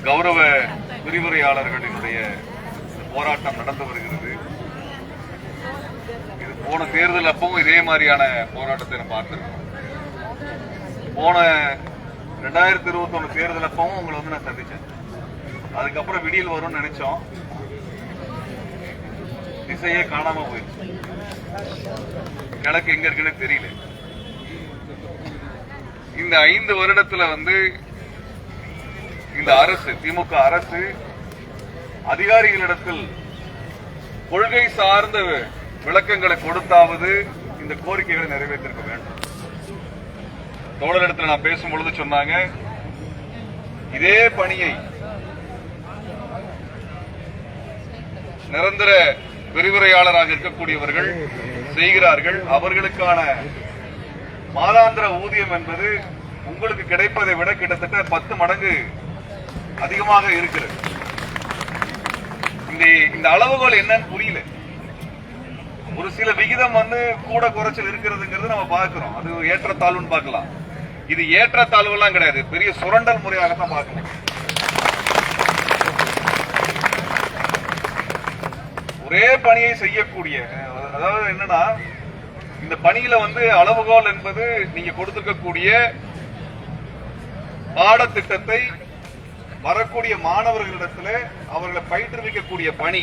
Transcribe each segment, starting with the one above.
கௌரவ விரிவுரையாளர்களினுடைய போராட்டம் நடந்து வருகிறது. இது போன தேர்தல் அப்பவும் இதே மாதிரியான போராட்டத்தை நம்ம பார்த்திருக்கோம். போன 2021 தேர்தல் அப்பவும் உங்களை வந்து நான் சந்திச்சேன். அதுக்கப்புறம் விடியல் வரும்னு நினைச்சோம். திசையே காணாம போயிடுச்சு. கிழக்கு எங்க இருக்குன்னு தெரியல. இந்த 5 வருடத்துல வந்து இந்த அரசு, திமுக அரசு அதிகாரிகளிடத்தில் கொள்கை சார்ந்த விளக்கங்களை கொடுத்தாவது இந்த கோரிக்கைகளை நிறைவேற்றிருக்க வேண்டும். தோழரிடத்தில் நான் பேசும்பொழுது சொன்னாங்க, இதே பணியை நிரந்தர விரிவுரையாளராக இருக்கக்கூடியவர்கள் செய்கிறார்கள். அவர்களுக்கான மாதாந்திர ஊதியம் என்பது உங்களுக்கு கிடைப்பதை விட கிட்டத்தட்ட 10 மடங்கு அதிகமாக இருக்கிறது. இந்த அளவுகோல் என்னன்னு புரியல. ஒரு சில விகிதம் வந்து கூட குறைச்சல் இருக்கிறதுங்கிறது நம்ம பார்க்கிறோம். அது ஏற்றத்தாழ்வுன்னு பார்க்கலாம். இது ஏற்றத்தாழ்வு எல்லாம் கிடையாது, பெரிய சுரண்டல் முறையாகத்தான் பார்க்கணும். ஒரே பணியை செய்யக்கூடிய, அதாவது என்னன்னா, இந்த பணியில வந்து அளவுகோல் என்பது நீங்க கொடுத்திருக்கக்கூடிய பாடத்திட்டத்தை வரக்கூடிய மாணவர்களிடத்தில் அவர்களை பயிற்றுவிக்கக்கூடிய பணி.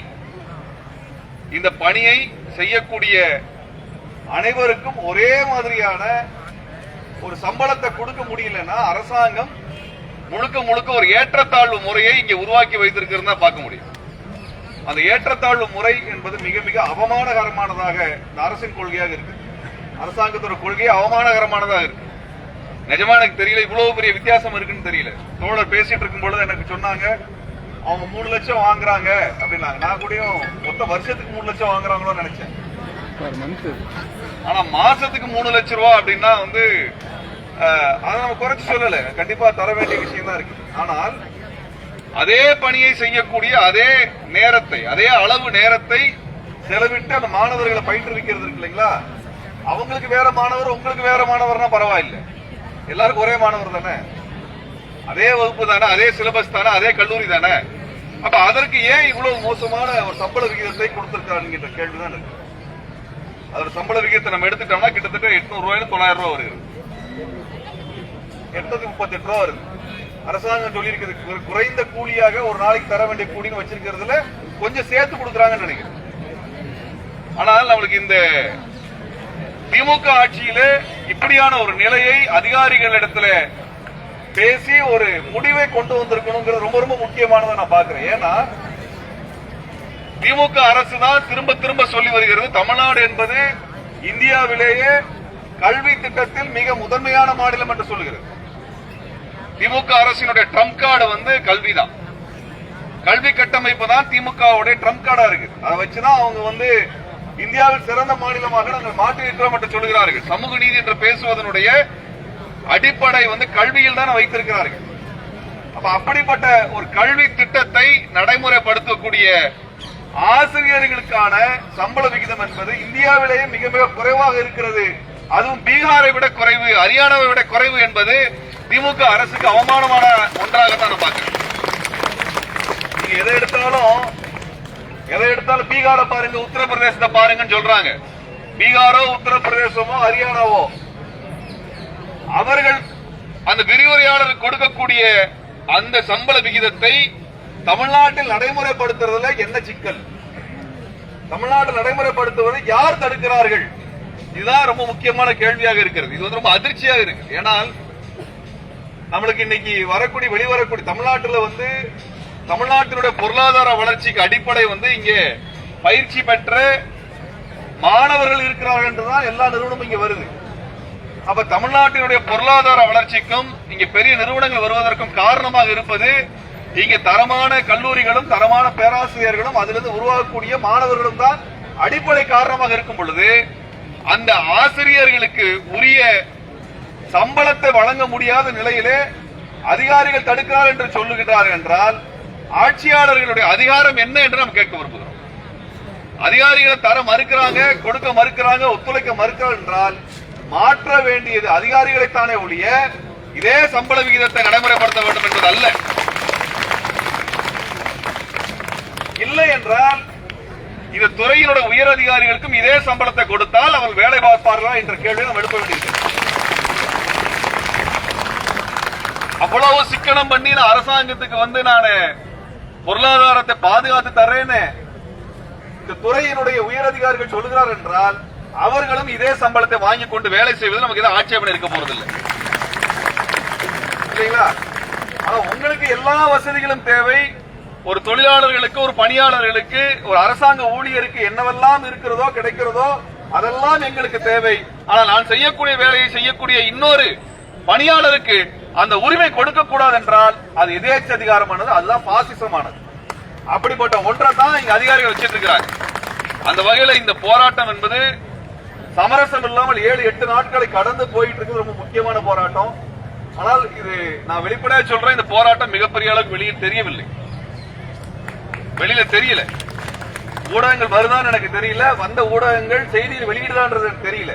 இந்த பணியை செய்யக்கூடிய அனைவருக்கும் ஒரே மாதிரியான ஒரு சம்பளத்தை கொடுக்க முடியலன்னா அரசாங்கம் முழுக்க முழுக்க ஒரு ஏற்றத்தாழ்வு முறையை இங்க உருவாக்கி வைத்திருக்கிறதா பார்க்க முடியும். அந்த ஏற்றத்தாழ்வு முறை என்பது மிக மிக அவமானகரமானதாக இந்த அரசின் கொள்கையாக இருக்கு. அரசாங்கத்தோட கொள்கையே அவமானகரமானதாக இருக்கு. நிஜமா எனக்கு தெரியல, இவ்வளவு பெரிய வித்தியாசம் இருக்குன்னு தெரியல. தோழர் பேசிட்டு இருக்கும் பொழுது எனக்கு சொன்னாங்க, அவங்க 3 லட்சம் வாங்குறாங்க அப்படின்னாங்க. நான் கூடயும் மொத்த வருஷத்துக்கு 3 லட்சம் வாங்குறாங்களோன்னு நினைச்சேன். ஆனா மாசத்துக்கு 3 லட்சம் ரூபாய் அப்படின்னா வந்து அதை நம்ம குறைச்சு சொல்லல, கண்டிப்பா தர வேண்டிய விஷயம் தான் இருக்கு. ஆனால் அதே பணியை செய்யக்கூடிய அதே நேரத்தை, அதே அளவு நேரத்தை செலவிட்டு அந்த மாணவர்களை பயிற்றுவிக்கிறது இருக்கு இல்லைங்களா, அவங்களுக்கு வேற மாணவர், உங்களுக்கு வேற மாணவர்னா பரவாயில்லை, எல்லாருக்கும் ஒரே மாணவர் தானே, அதே வகுப்பு தானே, அதே சிலபஸ் தானே, அதே கல்லூரி தானே. அப்ப அதற்கு ஏன் இவ்வளவு மோசமான ஒரு சம்பள விகிதத்தை கொடுத்திருக்காருங்கிற கேள்விதான் இருக்கு. அதோட சம்பள விகிதத்தை நம்ம எடுத்துட்டோம்னா கிட்டத்தட்ட 800 ரூபாயில 900 ரூபாய் வருது. 838 ரூபாய் வருது. அரசாங்கம் சொல்லி இருக்குது குறைந்த கூலியாக ஒரு நாளைக்கு தர வேண்டிய கூலின்னு வச்சிருக்கிறதுல கொஞ்சம் சேர்த்து கொடுக்குறாங்கன்னு நினைக்கிறேன். ஆனால் நம்மளுக்கு இந்த திமுக ஆட்சியில இப்படியான ஒரு நிலையை அதிகாரிகளிடத்துல பேசி ஒரு முடிவை கொண்டு வந்திருக்கணுங்கிறது ரொம்ப ரொம்ப முக்கியமானதை நான் பாக்குறேன். ஏன்னா திமுக அரசு தான் திரும்ப திரும்ப சொல்லி வருகிறது, தமிழ்நாடு என்பது இந்தியாவிலேயே கல்வி திட்டத்தில் மிக முதன்மையான மாநிலம் என்று சொல்லுகிறது. திமுக அரசினுடைய ட்ரம்ப் கார்டு வந்து கல்விதான். கல்வி கட்டமைப்பு தான் திமுகவுடைய ட்ரம்ப் கார்டா இருக்கு. அதை வச்சுதான் அவங்க வந்து இந்தியாவில் சிறந்த மாநிலமாக நாங்கள் மாற்றியிருக்கிறோம் என்று சொல்கிறார்கள். சமூக நீதி என்று பேசுவதனுடைய அடிப்படை வந்து கல்வியில் தான் வைத்திருக்கிறார்கள். அப்ப அப்படிப்பட்ட ஒரு கல்வி திட்டத்தை நடைமுறைப்படுத்தக்கூடிய ஆசிரியர்களுக்கான சம்பள விகிதம் என்பது இந்தியாவிலேயே மிக மிக குறைவாக இருக்கிறது. அதுவும் பீகாரை விட குறைவு, ஹரியானாவை விட குறைவு என்பது திமுக அரசுக்கு அவமானமான ஒன்றாகத்தான் நான் பார்க்கிறேன். நீங்க எதை எடுத்தாலும் பீகாரை பாருங்க, உத்தரப்பிரதேசத்தை பாருங்கன்னு சொல்றாங்க. பீகாரோ உத்தரப்பிரதேசமோ ஹரியானாவோ அவர்கள் அந்த விரிவுரையாளர் கொடுக்கக்கூடிய அந்த சம்பள விகிதத்தை தமிழ்நாட்டில் நடைமுறைப்படுத்துறதுல என்ன சிக்கல்? தமிழ்நாட்டில் நடைமுறைப்படுத்துவதை யார் தடுக்கிறார்கள்? இதுதான் ரொம்ப முக்கியமான கேள்வியாக இருக்கிறது. இது வந்து ரொம்ப அதிர்ச்சியாக இருக்கு. ஏனால் நம்மளுக்கு இன்னைக்கு வெளிவரக்கூடிய தமிழ்நாட்டில் வந்து தமிழ்நாட்டினுடைய பொருளாதார வளர்ச்சிக்கு அடிப்படை வந்து இங்கே பயிற்சி பெற்ற மாணவர்கள் இருக்கிறார்கள் என்றுதான் எல்லா நிறுவனமும் இங்க வருது. அப்ப தமிழ்நாட்டினுடைய பொருளாதார வளர்ச்சிக்கும் இங்க பெரிய நிறுவனங்கள் வருவதற்கும் காரணமாக இருப்பது இங்க தரமான கல்லூரிகளும் தரமான பேராசிரியர்களும் அதிலிருந்து உருவாகக்கூடிய மாணவர்களும் தான் அடிப்படை காரணமாக இருக்கும் பொழுது அந்த ஆசிரியர்களுக்கு உரிய சம்பளத்தை வழங்க முடியாத நிலையிலே அதிகாரிகள் தடுக்கிறார் என்று சொல்லுகிறார்கள் என்றால் ஆட்சியாளர்களுடைய அதிகாரம் என்ன என்று நாம் கேட்க விரும்புகிறோம். அதிகாரிகளை தர மறுக்கிறாங்க, கொடுக்க மறுக்கிறாங்க, ஒத்துழைக்க மறுக்கிறார் என்றால் மாற்ற வேண்டியது அதிகாரிகளைத்தானே ஒழிய இதே சம்பள விகிதத்தை நடைமுறைப்படுத்த வேண்டும் என்பது அல்ல. என்றால் இந்த துறையினுடைய உயர் அதிகாரிகளுக்கும் இதே சம்பளத்தை கொடுத்தால் அவர்கள் வேலை பார்ப்பார்களா என்ற கேள்வியை நாம் எழுப்ப வேண்டியிருக்கிறது. அவ்வளவு சிக்கனம் பண்ணி நான் அரசாங்கத்துக்கு வந்து நான் பொருளாதாரத்தை பாதுகாத்து தர்றேன்னு இந்த துறையினுடைய உயர் அதிகாரிகள் சொல்லுகிறார் என்றால் அவர்களும் இதே சம்பளத்தை வாங்கி கொண்டு வேலை செய்வது நமக்கு ஏதாவது ஆட்சேபனை இருக்க போறதில்லை இல்லைங்களா? ஆனா உங்களுக்கு எல்லா வசதிகளும் தேவை. ஒரு தொழிலாளர்களுக்கு, ஒரு பணியாளர்களுக்கு, ஒரு அரசாங்க ஊழியருக்கு என்னவெல்லாம் இருக்கிறதோ கிடைக்கிறதோ அதெல்லாம் எங்களுக்கு தேவை. ஆனால் நான் செய்யக்கூடிய வேலையை செய்யக்கூடிய இன்னொரு பணியாளருக்கு அந்த உரிமை கொடுக்க கூடாது என்றால் அது எதேச்ச அதிகாரமானது, அதுதான் பாசிசமானது. அப்படிப்பட்ட ஒன்றை தான் இங்க அதிகாரிகள் வச்சிட்டு இருக்கிறாங்க. அந்த வகையில இந்த போராட்டம் என்பது சமரசம் இல்லாமல் 7-8 நாட்களை கடந்து போயிட்டு இருக்கு. ரொம்ப முக்கியமான போராட்டம். ஆனால் இது நான் வெளிப்படையா சொல்றேன், இந்த போராட்டம் மிகப்பெரிய அளவுக்கு வெளியில் தெரியவில்லை. வெளியில தெரியல. ஊடகங்கள் வருதான்னு எனக்கு தெரியல, வந்த ஊடகங்கள் செய்தியில் வெளியிடுதான்றது எனக்கு தெரியல.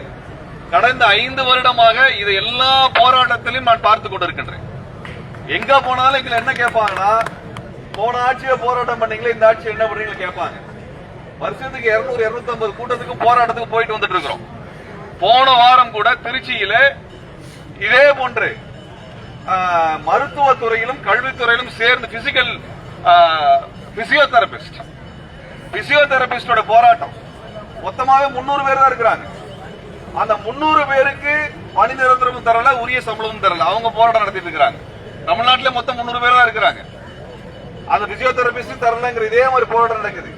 கடந்த 5 வருடமாக இது எல்லா போராட்டத்திலும் நான் பார்த்துக் கொண்டிருக்கின்றேன். எங்க போனாலும் எங்களை என்ன கேட்பாங்கன்னா, போன ஆட்சியில போராட்டம் பண்ணீங்களே, இந்த ஆட்சி என்ன பண்றீங்க கேட்பாங்க. வருஷத்துக்கு 200-250 கூட்டத்துக்கு போராட்டத்துக்கு போயிட்டு வந்துட்டு இருக்கிறோம். போன வாரம் கூட திருச்சியில இதே போன்று மருத்துவத்துறையிலும் கல்வித்துறையிலும் சேர்ந்து பிசியோதெரபிஸ்டோட போராட்டம். மொத்தமாவே 300 பேர் தான் இருக்கிறாங்க. அந்த 300 பேருக்கு பணி நிரந்தரமும் தரல, உரிய சம்பளமும் தரல. அவங்க போராட்டம் நடத்திட்டு இருக்கிறாங்க. தமிழ்நாட்டிலே மொத்தம் 300 பேர் தான் இருக்கிறாங்க. அந்த பிசியோதெரபிஸ்ட் தரலங்கிற இதே மாதிரி போராட்டம் நடக்குது.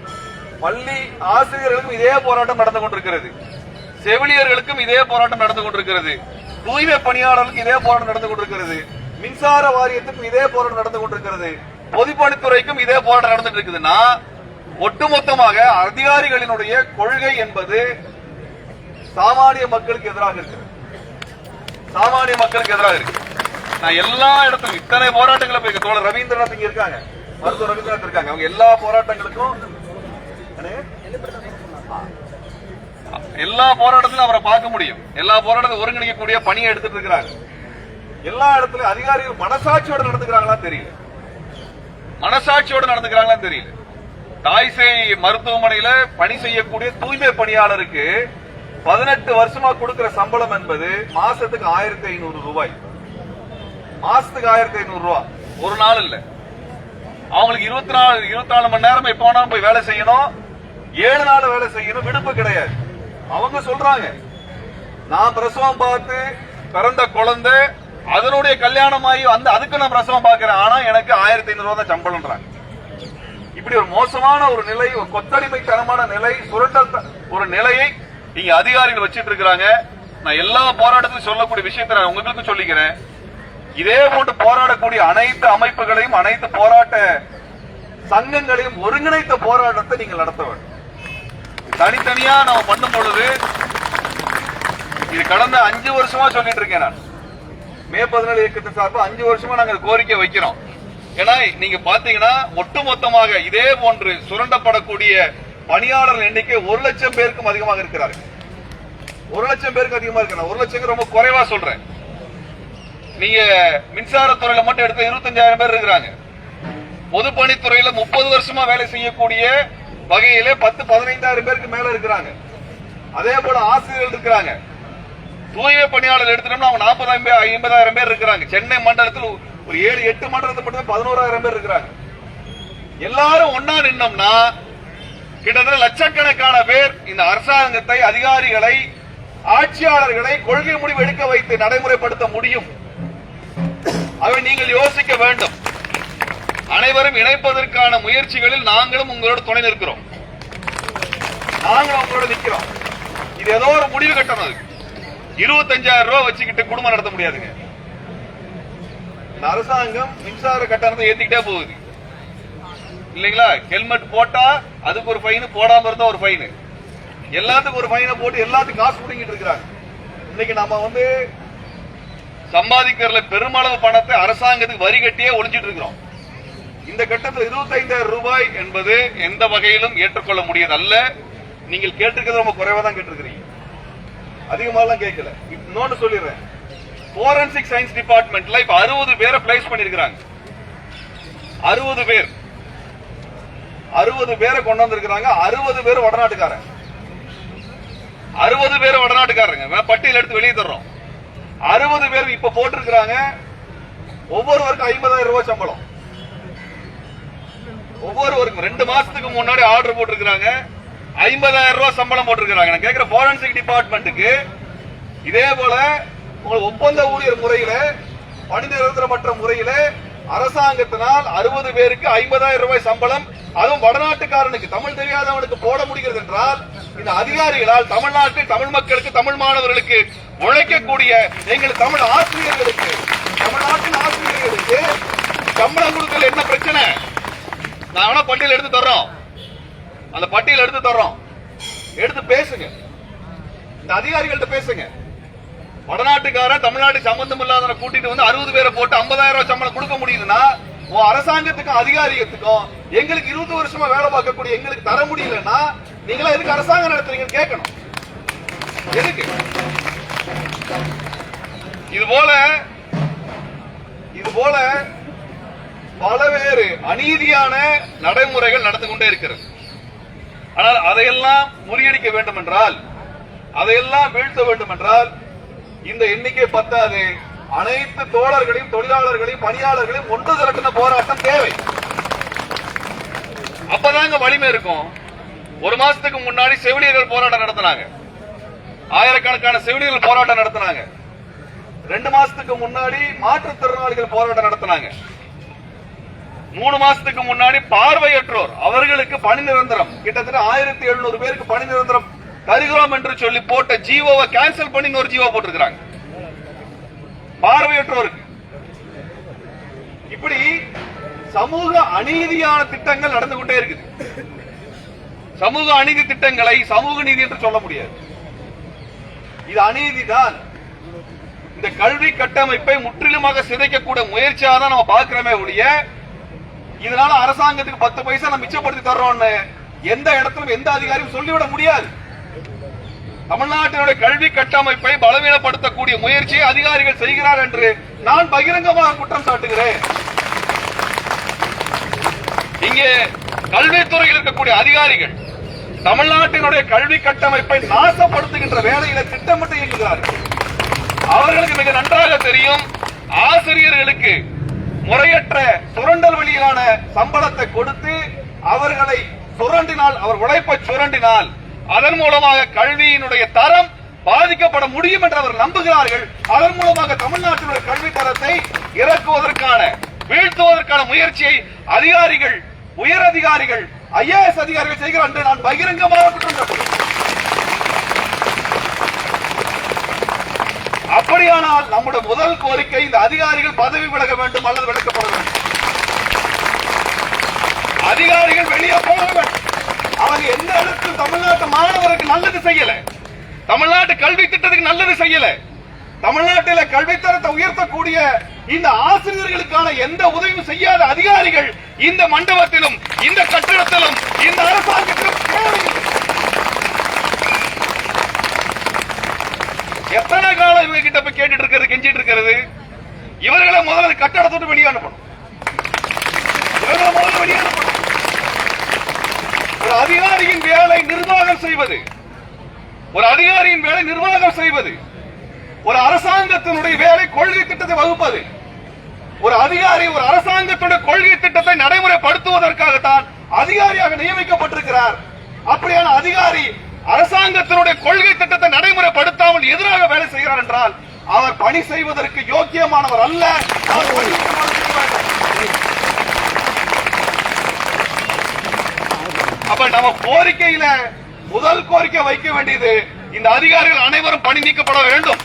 பள்ளி ஆசிரியர்களுக்கும் இதே போராட்டம் நடந்து கொண்டிருக்கிறது. செவிலியர்களுக்கும் இதே போராட்டம் நடந்து கொண்டிருக்கிறது. தூய்மை பணியாளர்களுக்கு இதே போராட்டம் நடந்து கொண்டிருக்கிறது. மின்சார வாரியத்துக்கும் இதே போராட்டம் நடந்து கொண்டிருக்கிறது. பொதுப்பணித்துறைக்கும் இதே போராட்டம் நடந்துட்டு இருக்குதுன்னா, ஒட்டுமொத்தமாக அதிகாரிகளினுடைய கொள்கை என்பது சாமானிய மக்களுக்கு எதிராக இருக்கு. சாமானிய மக்களுக்கு எதிராக இருக்கு. நான் எல்லா இடத்துக்கும் இத்தனை போராட்டங்களை போய் தோழர் ரவீந்திரநாத் இங்க இருக்காங்க, மருத்துவர் ரவீந்திரநாத் இருக்காங்க. அவங்க எல்லா போராட்டங்களுக்கும் அவரை பார்க்க முடியும். எல்லா போராட்டத்தை ஒருங்கிணைக்கக்கூடிய பணியை எடுத்துட்டு இருக்கிறாங்க. எல்லா இடத்துலயும் அதிகாரிகள் மனசாட்சியோட நடந்துக்கிறாங்களா தெரியல. மனசாட்சியோட நடந்துக்கிறாங்களா தெரியல. தாய்சேய் மருத்துவமனையில பணி செய்யக்கூடிய தூய்மை பணியாளருக்கு 18 வருஷமா கொடுக்கிற சம்பளம் என்பது மாசத்துக்கு 1500 ரூபாய். மாசத்துக்கு 1500 ரூபாய். ஒரு நாள் இல்ல. அவங்களுக்கு 24 மணி நேரம் எப்ப வேணாலும் போய் வேலை செய்யணும். 7 நாள் வேலை செய்யணும். விடுப்பு கிடையாது. அவங்க சொல்றாங்க, நான் பிரசவம் பார்த்து பிறந்த குழந்தை அதனுடைய கல்யாணமாகி அதுக்கு நான் பிரசவம் பார்க்கிறேன், ஆனா எனக்கு 1500 ரூபாய் தான் சம்பளம்ன்றாங்க. இப்படி ஒரு மோசமான ஒரு நிலை, ஒரு கொத்தடிமைத்தனமான நிலை, சுரண்டல் ஒரு நிலையை இங்க அதிகாரிகள் வச்சிட்டு இருக்கிறாங்க. நான் எல்லா போராட்டத்திலும் சொல்லக்கூடிய விஷயத்தை நான் உங்களுக்கு சொல்லிக்கிறேன். இதே போன்று போராடக்கூடிய அனைத்து அமைப்புகளையும், அனைத்து போராட்ட சங்கங்களையும் ஒருங்கிணைத்த போராட்டத்தை நீங்கள் நடத்த வேண்டும். தனித்தனியா நம்ம பண்ணும் பொழுது, இது கடந்த 5 வருஷமா சொல்லிட்டு இருக்கேன் நான். மே 17 இயக்கத்தின் சார்பா 5 வருஷமா நாங்க கோரிக்கை வைக்கிறோம். ஏன்னா நீங்க பாத்தீங்கன்னா ஒட்டுமொத்தமாக இதே போன்று சுரண்டப்படக்கூடிய பணியாளர்கள் எண்ணிக்கை 1 லட்சம் பேருக்கும் அதிகமாக இருக்கிறார்கள். 1 லட்சம் பேருக்கு அதிகமா இருக்கு. 1 லட்சம் ரொம்ப குறைவா சொல்றேன். நீங்க மின்சாரத்துறையில மட்டும் எடுத்த 25,000 பேர் இருக்கிறாங்க. பொதுப்பணித்துறையில 30 வருஷமா வேலை செய்யக்கூடிய வகையிலே 10-15,000 பேருக்கு மேல இருக்கிறாங்க. அதே போல ஆசிரியர்கள் இருக்கிறாங்க. தூய்மை பணியாளர் எடுத்துட்டோம்னா அவங்க 40,000-50,000 பேர் இருக்கிறாங்க. சென்னை மண்டலத்தில் ஒரு 7-8 மண்டலத்தில் மட்டும் 11,000 பேர் இருக்கிறாங்க. எல்லாரும் ஒன்னா நின்னோம்னா கிட்டத்தட்ட லட்சக்கணக்கான பேர் இந்த அரசாங்கத்தை, அதிகாரிகளை, ஆட்சியாளர்களை கொள்கை முடிவு எடுக்க வைத்து நடைமுறைப்படுத்த முடியும். அதை நீங்கள் யோசிக்க வேண்டும். அனைவரும் இணைப்பதற்கான முயற்சிகளில் நாங்களும் உங்களோட துணை நிற்கிறோம். நாங்களும் உங்களோட நிற்கிறோம். இது ஏதோ ஒரு முடிவு கட்டணும். அதுக்கு 25,000 ரூபாய் வச்சுக்கிட்டு குடும்பம் நடத்த முடியாதுங்க. இந்த அரசாங்கம் மின்சார கட்டணத்தை ஏத்திக்கிட்டே போகுது இல்லைங்களா? ஹெல்மெட் போட்டா அதுக்கு ஒரு ஃபைன், போடாம இருந்தா ஒரு ஃபைன், எல்லாத்துக்கும் ஒரு ஃபைனை போட்டு எல்லாத்துக்கும் காசு பிடிங்கிட்டு இருக்கிறாங்க. இன்னைக்கு நம்ம சம்பாதிக்கிறதுல பெருமளவு பணத்தை அரசாங்கத்துக்கு வரி கட்டியே ஒளிஞ்சிட்டு இருக்கிறோம். இந்த கட்டத்தில் 25,000 ரூபாய் என்பது எந்த வகையிலும் ஏற்றுக்கொள்ள முடியாது அல்ல. நீங்கள் கேட்டிருக்கிறது ரொம்ப குறைவா தான் கேட்டிருக்கிறீங்க, அதிகமாலாம் கேட்கல. இன்னொன்னு சொல்லிடுறேன், போரன்சிக் சயின்ஸ் டிபார்ட்மெண்ட்ல இப்ப 60 பேரை பிளேஸ் பண்ணிருக்கிறாங்க. 60 பேர் 60 பேரை கொண்டு வந்திருக்கிறாங்க. 60 பேர் வடநாட்டுக்காரங்க. 60 பேர் வடநாட்டுக்காரங்க. பட்டியல் எடுத்து வெளியே தர்றோம். 60 பேர் இப்ப போட்டிருக்கிறாங்க. ஒவ்வொருவருக்கும் 50,000 ரூபாய் சம்பளம். ஒவ்வொருவருக்கும் 2 மாசத்துக்கு முன்னாடி ஆர்டர் போட்டிருக்கிறாங்க. 50,000 ரூபாய் சம்பளம் போட்டிருக்கிறாங்க. நான் கேட்கிற போரன்சிக் டிபார்ட்மெண்ட்டுக்கு இதே போல ஒப்பந்த ஊழியர் முறையில பணி நிரந்தரமற்ற முறையில அரசாங்கத்தினால் 60 பேருக்கு 50,000 ரூபாய் சம்பளம், அதுவும் வடநாட்டுக்காரனுக்கு தமிழ் தெரியாதவனுக்கு போட முடிகிறது என்றால் இந்த அதிகாரிகளால் தமிழ்நாட்டில் தமிழ் மக்களுக்கு, தமிழ் மாணவர்களுக்கு உழைக்கக்கூடிய எங்கள் தமிழ் ஆசிரியர்களுக்கு, தமிழ்நாட்டின் ஆசிரியர்களுக்கு சம்பளம் கொடுக்கல என்ன பிரச்சனை? நான் பட்டியல் எடுத்து தர்றோம். அந்த பட்டியல் எடுத்து தர்றோம். எடுத்து பேசுங்க. இந்த அதிகாரிகள்ட்ட பேசுங்க. வடநாட்டுக்கார தமிழ்நாட்டுக்கு சம்பந்தம் இல்லாத கூட்டிட்டு வந்து 60 பேரை போட்டு 50,000 ரூபாய் சம்பளம் கொடுக்க முடியுதுன்னா அரசாங்கத்துக்கும் அதிகாரிகளுக்கும் எங்களுக்கு 20 வருஷமா வேலை பார்க்கக்கூடிய எங்களுக்கு தர முடியலன்னா நீங்களா எதுக்கு அரசாங்கம் நடத்துறீங்க கேட்கணும். எதுக்கு? இது போல பலவேறு அநீதியான நடைமுறைகள் நடந்து கொண்டே இருக்கிறது. ஆனால் அதையெல்லாம் முறியடிக்க வேண்டும் என்றால், அதையெல்லாம் வீழ்த்த வேண்டும் என்றால் இந்த எண்ணிக்கை பத்தாது. அனைத்து தோழர்களையும், தொழிலாளர்களையும், பணியாளர்களையும் ஒன்று திரட்டின போராட்டம் தேவை. அப்பதாங்க வலிமை இருக்கும். 1 மாசத்துக்கு முன்னாடி செவிலியர்கள் போராட்டம் நடத்தினாங்க. ஆயிரக்கணக்கான செவிலியர்கள் போராட்டம் நடத்தினாங்க. 2 மாசத்துக்கு முன்னாடி மாற்றுத்திறனாளிகள் போராட்டம் நடத்தினாங்க. 3 மாசத்துக்கு முன்னாடி பார்வையற்றோர் அவர்களுக்கு பணி நிரந்தரம் கிட்டத்தட்ட 1700 பேருக்கு பணி நிரந்தரம் தருகிறோம் என்று சொல்லி போட்ட ஜீவோவை கேன்சல் பண்ணி ஒரு ஜீவோ போட்டிருக்கிறாங்க பார்வையற்றோருக்கு. இப்படி சமூக அநீதியான திட்டங்கள் நடந்து கொண்டே இருக்குது. சமூக அநீதி திட்டங்களை சமூக நீதி என்று சொல்ல முடியாது. இது அநீதிதான். இந்த கல்வி கட்டமைப்பை முற்றிலுமாக சிதைக்கக்கூடிய முயற்சியாக தான் நம்ம பார்க்கிறோமே ஒழிய இதனால அரசாங்கத்துக்கு 10 பைசா நம்ம மிச்சப்படுத்தி தர்றோம்னு எந்த இடத்திலும் எந்த அதிகாரியும் சொல்லிவிட முடியாது. தமிழ்நாட்டினுடைய கல்வி கட்டமைப்பை பலவீனப்படுத்தக்கூடிய முயற்சியை அதிகாரிகள் செய்கிறார் என்று நான் பகிரங்கமாக குற்றம் சாட்டுகிறேன். இங்கே கல்வித்துறையில் இருக்கக்கூடிய அதிகாரிகள் தமிழ்நாட்டினுடைய கல்வி கட்டமைப்பை நாசப்படுத்துகின்ற வேலையில திட்டமிட்டு இயங்குகிறார்கள். அவர்களுக்கு மிக நன்றாக தெரியும், ஆசிரியர்களுக்கு முறையற்ற சுரண்டல் வழியிலான சம்பளத்தை கொடுத்து அவர்களை சுரண்டினால், அவர் உழைப்பை சுரண்டினால் அதன் மூலமாக கல்வியினுடைய தரம் பாதிக்கப்பட முடியும் என்று அவர் நம்புகிறார்கள். அதன் மூலமாக தமிழ்நாட்டினுடைய கல்வி தரத்தை இறக்குவதற்கான, வீழ்த்துவதற்கான முயற்சியை அதிகாரிகள், உயர் அதிகாரிகள், IAS அதிகாரிகள் செய்கிறார் என்று நான் பகிரங்கமாக குற்றம் சாட்டுகிறேன். அப்படியானால் நம்முடைய முதல் கோரிக்கை இந்த அதிகாரிகள் பதவி விலக வேண்டும் அல்லது விலக்கப்பட வேண்டும். அதிகாரிகள் வெளியே போக வேண்டும். அவங்க எந்த இடத்தில் தமிழ்நாட்டு மாணவருக்கு நல்லது செய்யல, தமிழ்நாட்டு கல்வி திட்டத்துக்கு நல்லது செய்யல, தமிழ்நாட்டில் கல்வித்தரத்தை உயர்த்தக்கூடிய இந்த ஆசிரியர்களுக்கான எந்த உதவியும் செய்யாத அதிகாரிகள் இந்த மண்டபத்திலும், இந்த கட்டிடத்திலும், இந்த அரசாங்கத்திலும் எத்தனை காலம் இவங்க கிட்ட போய் கேட்டுட்டு இருக்கிறது, கெஞ்சிட்டு இருக்கிறது? இவர்களை முதல்ல கட்டடத்தோடு வெளியே அனுப்பணும். இவர்களை முதல்ல வெளியே அனுப்பணும். ஒரு அதிகாரியின் வேலை நிர்வாகம் செய்வது, ஒரு அதிகாரியின் வேலை நிர்வாகம் செய்வது, ஒரு அரசாங்கத்தினுடைய வேலை கொள்கை திட்டத்தை வகுப்பது. ஒரு அதிகாரி ஒரு அரசாங்கத்துடைய கொள்கை திட்டத்தை நடைமுறைப்படுத்துவதற்காகத்தான் அதிகாரியாக நியமிக்கப்பட்டிருக்கிறார். அப்படியான அதிகாரி அரசாங்கத்தினுடைய கொள்கை திட்டத்தை நடைமுறைப்படுத்தாமல் எதிராக வேலை செய்கிறார் என்றால் அவர் பணி செய்வதற்கு யோக்கியமானவர் அல்ல. அப்ப நம்ம கோரிக்கையில முதல் கோரிக்கை வைக்க வேண்டியது, இந்த அதிகாரிகள் அனைவரும் பணி நீக்கப்பட வேண்டும்.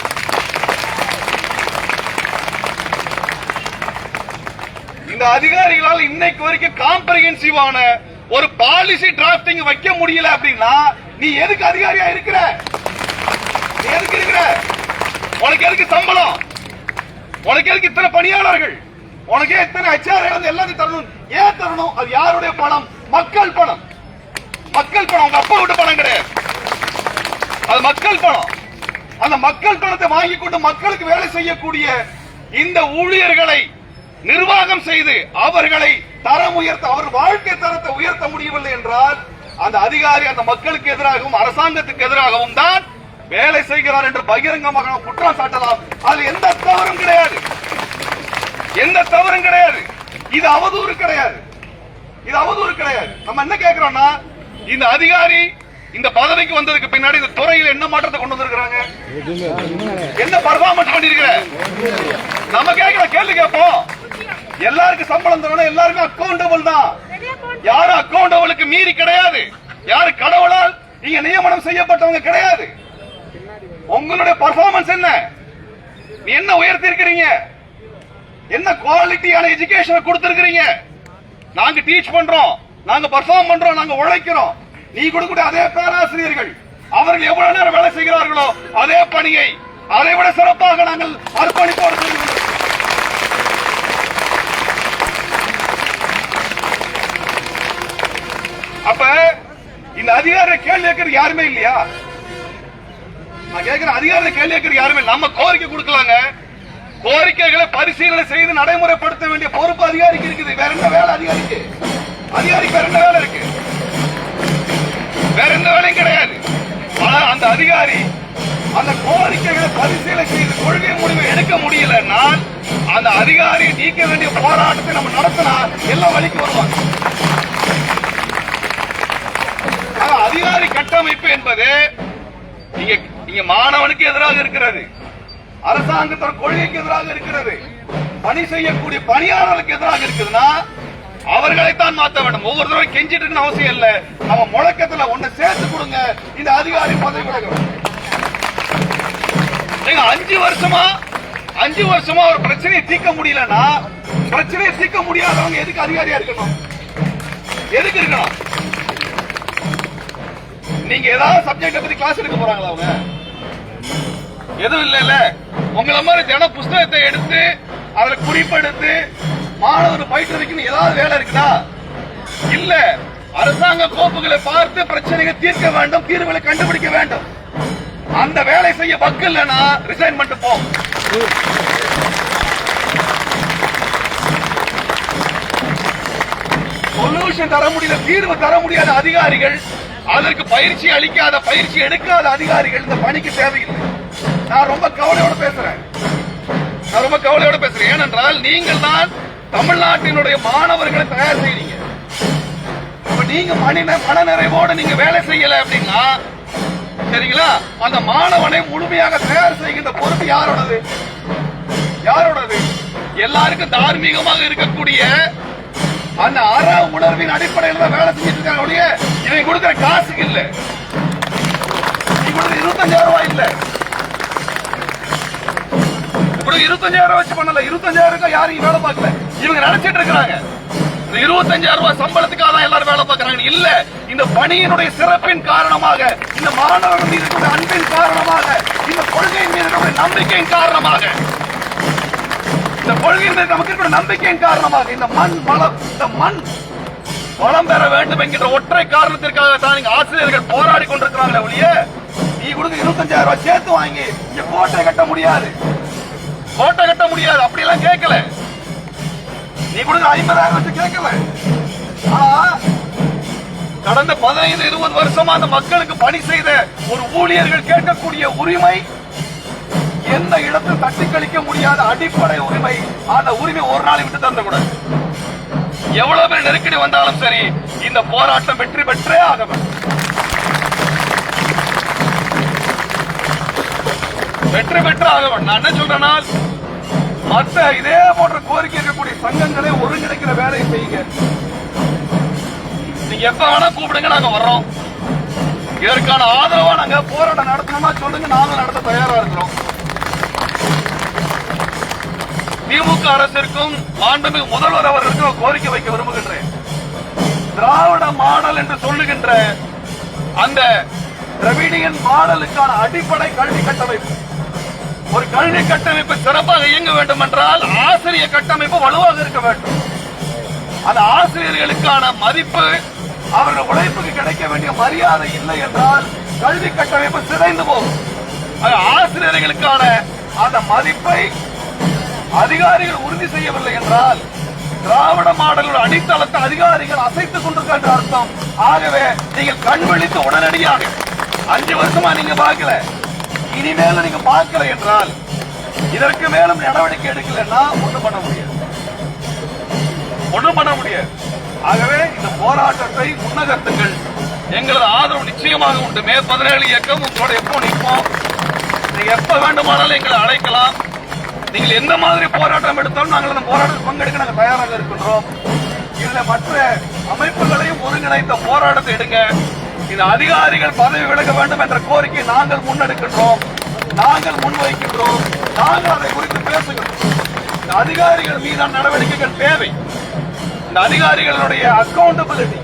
இந்த அதிகாரிகளால் இன்னைக்கு வரைக்கும் காம்ப்ரிஹென்சிவான ஒரு பாலிசி டிராப்டிங் வைக்க முடியல அப்படின்னா நீ எதுக்கு அதிகாரியா இருக்கிற? நீ எதுக்கு இருக்கிற? உனக்கு எதுக்கு சம்பளம்? உனக்கு எதுக்கு இத்தனை பணியாளர்கள்? உனக்கு எத்தனை HR எல்லாத்தையும் தரணும்? ஏன் தரணும்? அது யாருடைய பணம்? மக்கள் பணம். மக்கள் பணம். உங்க அப்பா விட்டு பணம் கிடையாது, அது மக்கள் பணம். அந்த மக்கள் பணத்தை வாங்கி கொண்டு மக்களுக்கு வேலை செய்யக்கூடிய இந்த ஊழியர்களை நிர்வாகம் செய்து அவர்களை தரம் உயர்த்த, அவர் வாழ்க்கை தரத்தை உயர்த்த முடியவில்லை என்றால் அந்த அதிகாரி அந்த மக்களுக்கு எதிராகவும் அரசாங்கத்துக்கு எதிராகவும் தான் வேலை செய்கிறார் என்று பகிரங்கமாக குற்றம் சாட்டலாம். அது எந்த தவறும் கிடையாது, எந்த தவறும் கிடையாது. இது அவதூறு கிடையாது, இது அவதூறு கிடையாது. நம்ம என்ன கேட்கிறோம்னா, இந்த அதிகாரி இந்த பதவிக்கு வந்ததுக்கு பின்னாடி இந்த துறையில் என்ன மாற்றத்தை கொண்டு வந்திருக்கிறாங்க, என்ன பர்ஃபார்மன்ஸ் பண்ணிருக்கிற, நம்ம கேட்கிற கேள்வி கேட்போம். எல்லாருக்கும் சம்பளம் தரணும், எல்லாருக்கும் அக்கௌண்டபிள் தான். யாரும் அக்கௌண்டபிளுக்கு மீறி கிடையாது, யாரு கடவுளால் நீங்க நியமனம் செய்யப்பட்டவங்க கிடையாது. உங்களுடைய பர்ஃபார்மன்ஸ் என்ன, நீ என்ன உயர்த்தி இருக்கிறீங்க, என்ன குவாலிட்டியான எஜுகேஷன் கொடுத்திருக்கிறீங்க. நாங்க டீச் பண்றோம், நாங்க பர்ஃபார்ம் பண்றோம், நாங்க உழைக்கிறோம். நீ கொடுக்கக்கூடிய அதே பேராசிரியர்கள் அவர்கள் எவ்வளவு நேரம் வேலை செய்கிறார்களோ அதே பணியை அதை விட சிறப்பாக நாங்கள் அர்ப்பணிப்போடு செய்கிறோம். அப்ப இந்த அதிகார கேள்வி கேட்கறது யாருமே இல்லையா? நான் கேட்கிறேன், அதிகார கேள்வி கேட்கறது யாருமே. நம்ம கோரிக்கை கொடுக்கலாங்க, கோரிக்கைகளை பரிசீலனை செய்து நடைமுறைப்படுத்த வேண்டிய பொறுப்பு அதிகாரிக்கு இருக்குது. வேற என்ன வேலை அதிகாரிக்கு? அதிகாரிக்கு வேற என்ன வேலை இருக்கு? வேற எந்த வேலையும் கிடையாது. ஆனா அந்த அதிகாரி அந்த கோரிக்கைகளை பரிசீலனை செய்து கொள்கை முடிவை எடுக்க முடியலன்னா அந்த அதிகாரியை நீக்க வேண்டிய போராட்டத்தை நம்ம நடத்தினா எல்லா வழிக்கு வருவாங்க. அதிகாரி கட்டமைப்பு என்பது நீங்க மாணவனுக்கு எதிராக இருக்கிறது, அரசாங்கத்தின் கொள்கைக்கு எதிராக இருக்கிறது, பணி செய்யக்கூடிய பணியாளர்களுக்கு எதிராக இருக்குதுன்னா அவர்களைத்தான் மாற்ற வேண்டும். ஒவ்வொரு தடவை கெஞ்சிட்டு இருக்க அவசியம் இல்ல, நம்ம முழக்கத்துல ஒண்ணு சேர்த்து கொடுங்க, இந்த அதிகாரி பதவி விலகணும். 5 வருஷமா ஒரு பிரச்சனையை தீர்க்க முடியலன்னா, பிரச்சனையை தீர்க்க முடியாதவங்க எதுக்கு அதிகாரியா இருக்கணும்? எதுக்கு இருக்கணும்? நீங்க ஏதாவது சப்ஜெக்ட பத்தி கிளாஸ் எடுக்க போறாங்களா? அவங்க எதுவும் இல்ல. உங்களை மாதிரி தினம் புஸ்தகத்தை எடுத்து அதுல குறிப்பெடுத்து மாணவர் பயிற்றுவிக்கணும் ஏதாவது வேலை இருக்குதா? இல்ல. அரசாங்க கோப்புகளை பார்த்து பிரச்சனைகள் தீர்க்க வேண்டும், தீர்வுகளை கண்டுபிடிக்க வேண்டும். அந்த வேலை செய்ய வக்கு இல்லைன்னா ரிசைன் பண்ணிட்டு போ. சொல்யூஷன் தர முடியல, தீர்வு தர முடியாத அதிகாரிகள், அதற்கு பயிற்சி அளிக்காத, பயிற்சி எடுக்காத அதிகாரிகள் இந்த பணிக்கு தேவையில்லை. நான் ரொம்ப கவலையோட பேசுறேன், ஏனென்றால் நீங்கள் தான் தமிழ்நாட்டினுடைய மாணவர்களை தயார் செய்றீங்க. நீங்க மனநிறைவோடு நீங்க வேலை செய்யல அப்படின்னா, சரிங்களா, அந்த மாணவனை முழுமையாக தயார் செய்கின்ற பொறுப்பு யாரோடது? எல்லாருக்கும் தார்மீகமாக இருக்கக்கூடிய அந்த அற உணர்வின் அடிப்படையில் தான் வேலை செஞ்சுட்டு இருக்காங்க. இவங்க கொடுக்கிற காசுக்கு இல்ல, நீ கொடுக்கிற 25,000 ரூபாய் இல்ல, 25,000 வச்சு பண்ணல. 25,000 யாரும் வேலை பார்க்கல. இவங்க நினைச்சிட்டு இருக்கிறாங்க 25,000 ரூபாய் சம்பளத்துக்காக தான் எல்லாரும் வேலை பார்க்கறாங்க. இல்ல, இந்த பணியினுடைய சிறப்பின் காரணமாக, இந்த மாணவர்கள் மீது இருக்கிற அன்பின் காரணமாக, இந்த கொள்கையின் மீது இருக்கிற நம்பிக்கையின் காரணமாக, இந்த கொள்கையின் மீது நமக்கு இருக்கிற நம்பிக்கையின் காரணமாக இந்த மண் வளம் பெற வேண்டும் என்கிற ஒற்றை காரணத்திற்காக தான் நீங்க ஆசிரியர்கள் போராடி கொண்டிருக்கிறாங்களே ஒழிய, நீ கொடுக்க 25,000 ரூபாய் சேர்த்து வாங்கி இங்க கோட்டை கட்ட முடியாது. அப்படி எல்லாம் கேட்கல. நீ கொடுக்க 50,000 வச்சு கேட்கல. கடந்த 15-20 வருஷமா அந்த மக்களுக்கு பணி செய்த ஒரு ஊழியர்கள் கேட்கக்கூடிய உரிமை, எந்த இடத்தில் தட்டி கழிக்க முடியாத அடிப்படை உரிமை. அந்த உரிமை ஒரு நாளை விட்டு தந்த கூட எவ்வளவு பேர் நெருக்கடி வந்தாலும் சரி, இந்த போராட்டம் வெற்றி பெற்றே ஆக வேண்டும். நான் என்ன சொல்றேன்னா, மற்ற இதே போன்ற கோரிக்கை இருக்கக்கூடிய சங்கங்களை ஒருங்கிணைக்கிற வேலையை செய்யுங்க. நீங்க எப்ப வேணா கூப்பிடுங்க, நாங்க வர்றோம். இதற்கான ஆதரவா நாங்க போராட்டம் நடத்தணுமா சொல்லுங்க, நாங்க நடத்த தயாரா இருக்கிறோம். திமுக அரசிற்கும் மாண்புமிகு முதல்வர் அவர்களுக்கும் கோரிக்கை வைக்க விரும்புகின்றேன். திராவிட மாடல் என்று சொல்லுகின்ற அந்த திராவிடியன் மாடலுக்கான அடிப்படை கல்வி கட்டமைப்பு, ஒரு கல்வி கட்டமைப்பு சிறப்பாக இயங்க வேண்டும் என்றால் ஆசிரியர் கட்டமைப்பு வலுவாக இருக்க வேண்டும். அந்த ஆசிரியர்களுக்கான மதிப்பு, அவர்கள் உழைப்புக்கு கிடைக்க வேண்டிய மரியாதை இல்லை என்றால் கல்வி கட்டமைப்பு சிதைந்து போகும். ஆசிரியர்களுக்கான அந்த மதிப்பை அதிகாரிகள் உறுதி செய்யவில்லை என்றால் திராவிட மாடலோட அடித்தளத்தை அதிகாரிகள் அசைத்துக் கொண்டிருக்கின்ற அர்த்தம். ஆகவே நீங்கள் கண் விழித்து உடனடியாக 5 வருஷமா நீங்க பார்க்கல, இனிமேல நீங்க பார்க்கல என்றால் இதற்கு மேலும் நடவடிக்கை எடுக்கலன்னா ஒண்ணும் பண்ண முடியாது. ஆகவே இந்த போராட்டத்தை முன்னகர்த்துங்கள். எங்களது ஆதரவு நிச்சயமாக உண்டு. மே 17 இயக்கம் உங்களோட எப்போ நிற்போம். நீங்க எப்ப வேண்டுமானாலும் எங்களை அழைக்கலாம். நீங்கள் எந்த மாதிரி போராட்டம் எடுத்தாலும் நாங்கள் அந்த போராட்டத்தில் பங்கெடுக்க நாங்கள் தயாராக இருக்கின்றோம். இதுல மற்ற அமைப்புகளையும் ஒருங்கிணைத்த போராட்டத்தை எடுங்க. இந்த அதிகாரிகள் பதவி விலக வேண்டும் என்ற கோரிக்கை நாங்கள் முன்னெடுக்கின்றோம், நாங்கள் முன்வைக்கின்றோம், நாங்கள் அதை குறித்து பேசுகிறோம். இந்த அதிகாரிகள் மீதான நடவடிக்கைகள் தேவை. இந்த அதிகாரிகளுடைய அக்கௌண்டபிலிட்டி,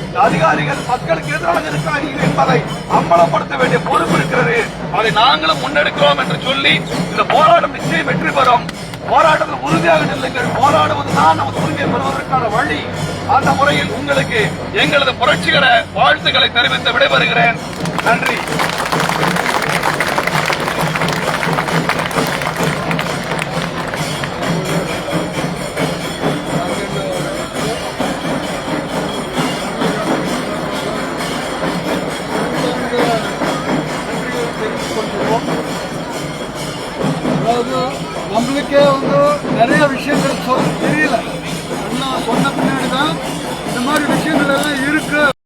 இந்த அதிகாரிகள் மக்களுக்கு எதிராக இருக்கிறார்கள் என்பதை அம்பலப்படுத்த வேண்டிய பொறுப்பு இருக்கிறது. அதை நாங்களும் முன்னெடுக்கிறோம் என்று சொல்லி இந்த போராட்டம் நிச்சயம் வெற்றி பெறும். போராட்டத்தில் உறுதியாக நில்லுங்கள். போராடுவதுதான் நமது உரிமையை பெறுவதற்கான வழி. அந்த முறையில் உங்களுக்கு எங்களது புரட்சிகர வாழ்த்துக்களை தெரிவித்து விடைபெறுகிறேன். நன்றி. அதாவது நம்மளுக்கே நிறைய விஷயங்கள் தெரியல. சொன்ன பின்னாடி தான் இந்த மாதிரி விஷயங்கள் எல்லாம் இருக்கு.